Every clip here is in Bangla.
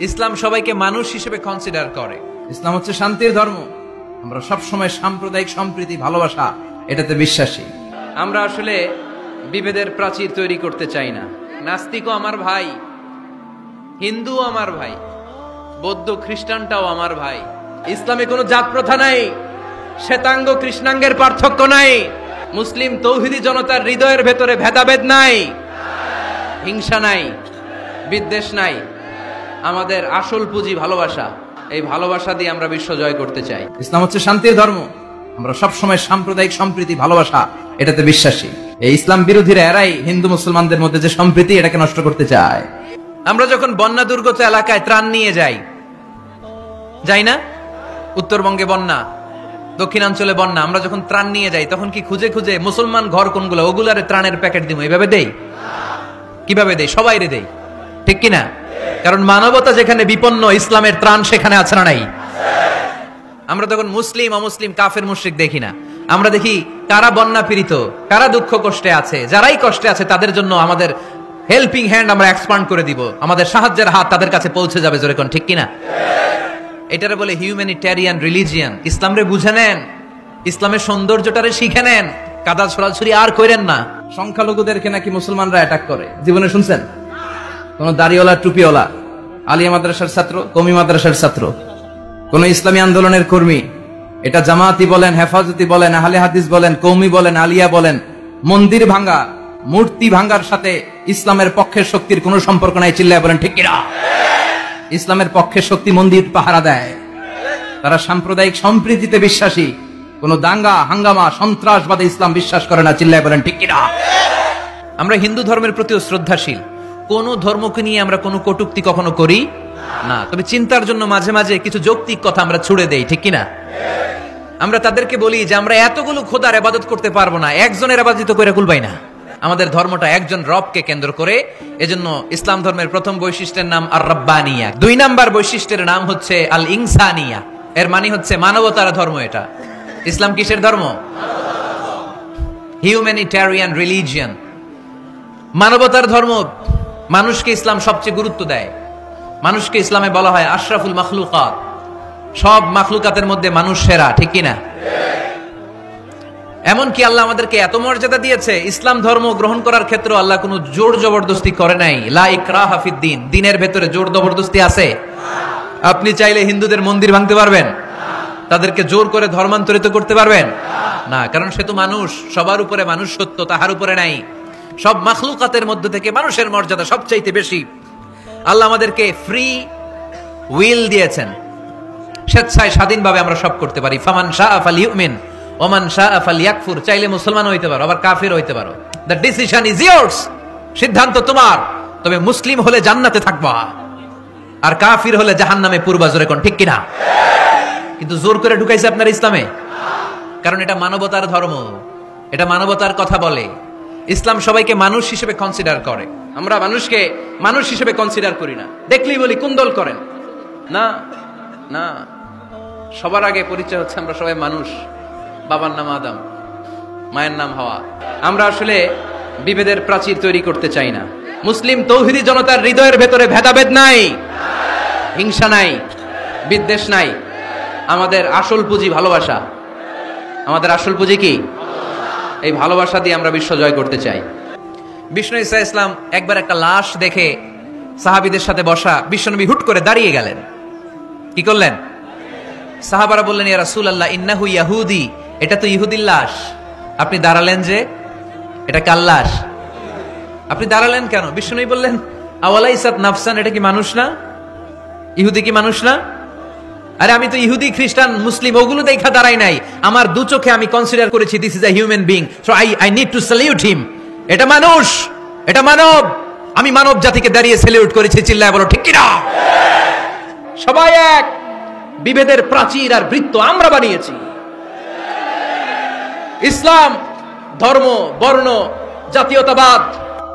ইসলাম সবাইকে মানুষ হিসেবে কনসিডার করে। ইসলাম হচ্ছে শান্তির ধর্ম। আমরা সবসময় সাম্প্রদায়িক সম্প্রীতি, ভালোবাসা এটাতে বিশ্বাসী। আমরা আসলে বিভেদের প্রাচীর তৈরি করতে চাই না। নাস্তিকও আমার ভাই, হিন্দুও আমার ভাই, বৌদ্ধ খ্রিস্টানটাও আমার ভাই। ইসলামে কোনো জাত প্রথা নাই, শ্বেতাঙ্গ কৃষ্ণাঙ্গের পার্থক্য নাই, মুসলিম তৌহিদি জনতার হৃদয়ের ভেতরে ভেদাভেদ নাই, হিংসা নাই, বিদ্বেষ নাই। আমাদের আসল পুঁজি ভালোবাসা। এই ভালোবাসা দিয়ে আমরা বিশ্ব জয় করতে চাই। ইসলাম হচ্ছে শান্তির ধর্ম। আমরা সবসময় সাম্প্রদায়িক সম্প্রীতি, ভালোবাসা এটাতে বিশ্বাসী। এই ইসলাম বিরোধীরা এরাই হিন্দু মুসলমানদের মধ্যে যে সম্প্রীতি এটাকে নষ্ট করতে চায়। আমরা যখন বন্যা দুর্গত এলাকায় ত্রাণ নিয়ে যাই না? উত্তরবঙ্গে বন্যা, দক্ষিণাঞ্চলে বন্যা, আমরা যখন ত্রাণ নিয়ে যাই তখন কি খুঁজে খুঁজে মুসলমান ঘর কোনগুলো ওগুলারে ত্রাণের প্যাকেট দিব এইভাবে দেই? কিভাবে দেই? সবাই রে দেই, ঠিক কিনা? কারণ মানবতা যেখানে বিপন্ন, ইসলামের ত্রাণ সেখানে আছে না নাই? আমরা তখন মুসলিম অমুসলিম কাফের মুশরিক দেখি না, আমরা দেখি কারা বন্যা পীড়িত, কারা দুঃখ কষ্টে আছে। যারাই কষ্টে আছে তাদের জন্য আমাদের হেল্পিং হ্যান্ড আমরা এক্সপান্ড করে দিব, আমাদের সাহায্যের হাত তাদের কাছে পৌঁছে যাবে। জোরে কোন ঠিক কিনা? এটারে বলে হিউম্যানিটেরিয়ান রিলিজিয়ান। ইসলামরে বুঝে নেন, ইসলামের সৌন্দর্যটারে শিখে নেন, কাদা ছড়াছড়ি আর করেন না। সংখ্যালঘুদেরকে নাকি মুসলমানরা অ্যাটাক করে, জীবনে শুনছেন? কোন দাড়িওয়ালা, টুপিওয়ালা, আলিয়া মাদ্রাসার ছাত্র, কওমি মাদ্রাসার ছাত্র, কোন ইসলামী আন্দোলনের কর্মী, এটা জামাতি বলেন, হেফাজতি বলেন, আহলে হাদিস বলেন, কওমি বলেন, আলিয়া বলেন, মন্দির ভাঙ্গা, মূর্তি ভাঙ্গার সাথে ইসলামের পক্ষের শক্তির কোনো সম্পর্ক নাই। চিল্লায় বলেন ঠিক কিনা? ইসলামের পক্ষের শক্তি মন্দির পাহারা দেয়। তারা সাম্প্রদায়িক সম্প্রীতিতে বিশ্বাসী, কোন দাঙ্গা হাঙ্গামা সন্ত্রাসবাদে ইসলাম বিশ্বাস করে না। চিল্লায় বলেন ঠিক কিনা? আমরা হিন্দু ধর্মের প্রতিও শ্রদ্ধাশীল। কোন ধর্মকে নিয়ে আমরা কোনো কটূক্তি কখনো করি না, তবে চিন্তার জন্য মাঝে মাঝে কিছু যৌক্তিক কথা আমরা ছুড়ে দেই, ঠিক কিনা? আমরা তাদেরকে বলি যে আমরা এতগুলো খোদার ইবাদত করতে পারবো না, একজনের ইবাদত করে কুলবাই না। আমাদের ধর্মটা একজন রবকে কেন্দ্র করে। এজন্য ইসলাম ধর্মের প্রথম বৈশিষ্ট্যের নাম আর রাব্বানিয়া, 2 নাম্বার বৈশিষ্ট্যের নাম হচ্ছে আল ইনসানিয়া। এর মানে হচ্ছে মানবতার ধর্ম। এটা ইসলাম কিসের ধর্ম? হিউম্যানিটেরিয়ান রিলিজিয়ান, মানবতার ধর্ম। মানুষকে ইসলাম সবচেয়ে গুরুত্ব দেয়। মানুষকে ইসলামে বলা হয় আশরাফুল মাখলুকাত, সব মাখলুকাতের মধ্যে মানুষ সেরা, ঠিক কিনা? এমনকি আল্লাহ আমাদেরকে এত মর্যাদা দিয়েছে, ইসলাম ধর্ম গ্রহণ করার ক্ষেত্রে আল্লাহ কোনো জোর জবরদস্তি করে নাই। লা ইকরাহা ফিদ্দিন, দিনের ভেতরে জোর জবরদস্তি আছে? আপনি চাইলে হিন্দুদের মন্দির ভাঙতে পারবেন? তাদেরকে জোর করে ধর্মান্তরিত করতে পারবেন না, কারণ সে তো মানুষ। সবার উপরে মানুষ সত্য, তাহার উপরে নাই। সব মাখলুকাতের মধ্যে থেকে মানুষের মর্যাদা সবচাইতে বেশি। আল্লাহ আমাদেরকে ফ্রি উইল দিয়েছেন, স্বেচ্ছায় স্বাধীনভাবে আমরা সব করতে পারি। ফামান শাআ ফালিউমিন ওমান শাআ ফালিয়াকফুর। চাইলে মুসলমান হইতে পারো, আবার কাফির হইতে পারো। দ্য ডিসিশন ইজ ইয়ার্স, সিদ্ধান্ত তোমার। তবে মুসলিম হলে জান্নাতে থাকবা, আর কাফির হলে জাহান্নামে পূর্বা। জোরে কোন ঠিক কিনা? কিন্তু জোর করে ঢুকাইছে আপনার ইসলামে, কারণ এটা মানবতার ধর্ম, এটা মানবতার কথা বলে। ইসলাম সবাইকে মানুষ হিসেবে কনসিডার করে। আমরা মানুষকে মানুষ হিসেবে কনসিডার করি না। দেখলেই বলি কোন দল করেন? না না, সবার আগে পরিচয় হচ্ছে আমরা সবাই মানুষ। বাবার নাম আদম, মায়ের নাম হাওয়া। আমরা আসলে বিভেদের প্রাচীর তৈরি করতে চাই না। মুসলিম তৌহিদি জনতার হৃদয়ের ভেতরে ভেদাভেদ নাই, হিংসা নাই, বিদ্বেষ নাই। আমাদের আসল পুঁজি ভালোবাসা। আমাদের আসল পুঁজি কি? এই ভালোবাসা দিয়ে আমরা বিশ্ব জয় করতে চাই। বিষ্ণু ঈসা ইসলাম একবার একটা লাশ দেখে সাহাবীদের সাথে বসা, বিশ্বনবী হুট করে দাঁড়িয়ে গেলেন। কি করলেন? সাহাবারা বললেন, ইয়া রাসূলুল্লাহ ইন্নাহু ইয়াহুদি, এটা তো ইহুদির লাশ। আপনি দাঁড়ালেন যে? এটা কার লাশ? আপনি দাঁড়ালেন কেন? বিশ্বনবী বললেন, আওয়ালাইসাত নাফসান, এটা কি মানুষ না? ইহুদি কি মানুষ না? আরে আমি তো ইহুদি খ্রিস্টান মুসলিম ওগুলো দেখা দাঁড়াই নাই, আমার দু চোখে আমি কনসিডার করেছি this is a human being, so I need to salute হিম। এটা মানুষ, এটা মানব। আমি মানব জাতিকে দাঁড়িয়ে স্যালিউট করেছি। চিল্লায় বলো ঠিক কিনা? সবাই এক। বিভেদের প্রাচীর আর বৃত্ত আমরা বানিয়েছি। ইসলাম ধর্ম, বর্ণ, জাতীয়তাবাদ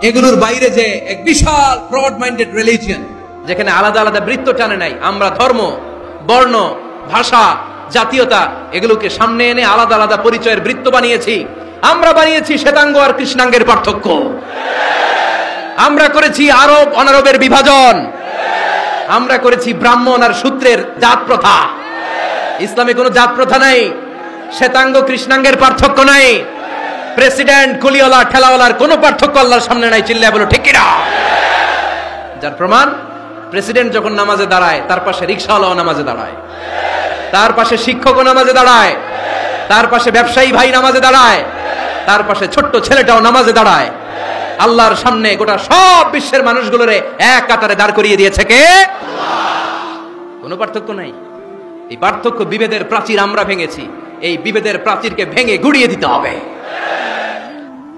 এগুলোর বাইরে যে এক বিশাল ব্রড মাইন্ডেড রিলিজিয়ন, যেখানে আলাদা আলাদা বৃত্ত টানে নাই। আমরা ধর্ম, বর্ণ, ভাষা, জাতীয়তা এগুলোকে সামনে এনে আলাদা আলাদা পরিচয়ের বৃত্ত বানিয়েছি। আমরা বানিয়েছি শ্বেতাঙ্গ আর কৃষ্ণাঙ্গের পার্থক্য। আমরা করেছি আরব অনারবের বিভাজন। আমরা করেছি ব্রাহ্মণ আর শূদ্রের জাত প্রথা। ইসলামে কোনো জাত প্রথা নাই, শ্বেতাঙ্গ কৃষ্ণাঙ্গের পার্থক্য নাই, প্রেসিডেন্ট কুলিওয়ালা ঠেলাওয়ালার কোনো পার্থক্য আল্লাহর সামনে নাই। চিল্লায় বলো ঠিক কিনা? যার প্রমাণ, প্রেসিডেন্ট যখন নামাজে দাঁড়ায় তার পাশে রিকশাওয়ালাও নামাজে দাঁড়ায়, তার পাশে শিক্ষকও নামাজে দাঁড়ায়, তার পাশে ব্যবসায়ী ভাই নামাজে দাঁড়ায়, তার পাশে ছোট্ট ছেলেটাও নামাজে দাঁড়ায়। আল্লাহর সামনে গোটা সব বিশ্বের মানুষগুলোরে এক কাতারে দাঁড় করিয়ে দিয়েছে কে? কোনো পার্থক্য নাই। এই পার্থক্য বিভেদের প্রাচীর আমরা ভেঙেছি, এই বিভেদের প্রাচীরকে ভেঙে গুড়িয়ে দিতে হবে।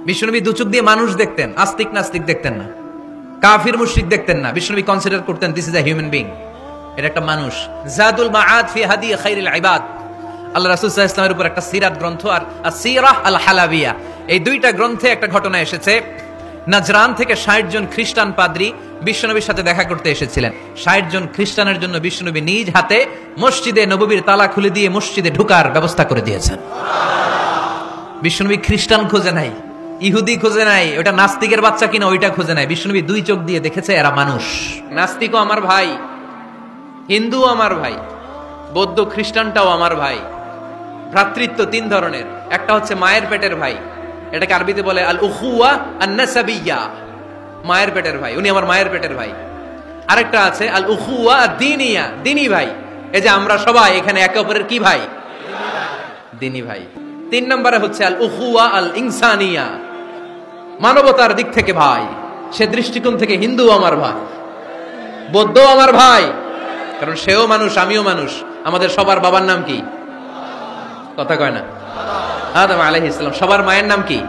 বিশ্বনবী দুচোখ দিয়ে মানুষ দেখতেন, আস্তিক নাস্তিক দেখতেন না, কাফির মুশরিক দেখতেন না। বিশ্বনবী কনসিডার করতেন this is a human being, এটা একটা মানুষ। জাদুল মাআদ ফি হাদি খাইরুল ইবাদ, আল্লাহ রাসূল সাল্লাল্লাহু আলাইহি ওয়াসাল্লামের উপর একটা সিরাত গ্রন্থ আর আসিরাহ আল হালাবিয়া, এই দুইটা গ্রন্থে একটা ঘটনা এসেছে। নাজরান থেকে 60 জন খ্রিস্টান পাদ্রী বিশ্বনবীর সাথে দেখা করতে এসেছিলেন। 60 জন খ্রিস্টানের জন্য বিশ্বনবী নিজ হাতে মসজিদে নববীর তালা খুলে দিয়ে মসজিদে ঢোকার ব্যবস্থা করে দিয়েছেন। বিশ্বনবী খ্রিস্টান খোঁজে নাই, ইহুদি খোঁজে নাই, ওটা নাস্তিকের বাচ্চা কিনা ওইটা খোঁজে নাই। বিশ্বনবী দুই চোখ দিয়ে দেখেছে এরা মানুষ। নাস্তিকও আমার ভাই, হিন্দুও আমার ভাই, বৌদ্ধ খ্রিস্টানটাও আমার ভাই। ভ্রাতৃত্ব তিন ধরনের, একটা হচ্ছে মায়ের পেটের ভাই, এটাকে আরবিতে বলে আল উখুয়া আন-নাসাবিয়্যা, মায়ের পেটের ভাই, উনি আমার মায়ের পেটের ভাই। আরেকটা আছে আল উখুয়া আদ-দীনিয়া, দ্বীনি ভাই। এই যে আমরা সবাই এখানে একে অপরের কি ভাই? দ্বীনি ভাই। তিন নম্বরে হচ্ছে আল উখুয়া আল ইনসানিয়া, মানবতার দিক থেকে ভাই। সে দৃষ্টিকোণ থেকে হিন্দু আমার ভাই, বৌদ্ধ আমার ভাই, কারণ সেও মানুষ আমিও মানুষ। আমাদের সবার বাবার নাম কি? কথা কয় না? আদম আলাইহিস সালাম। সবার মায়ের নাম কি?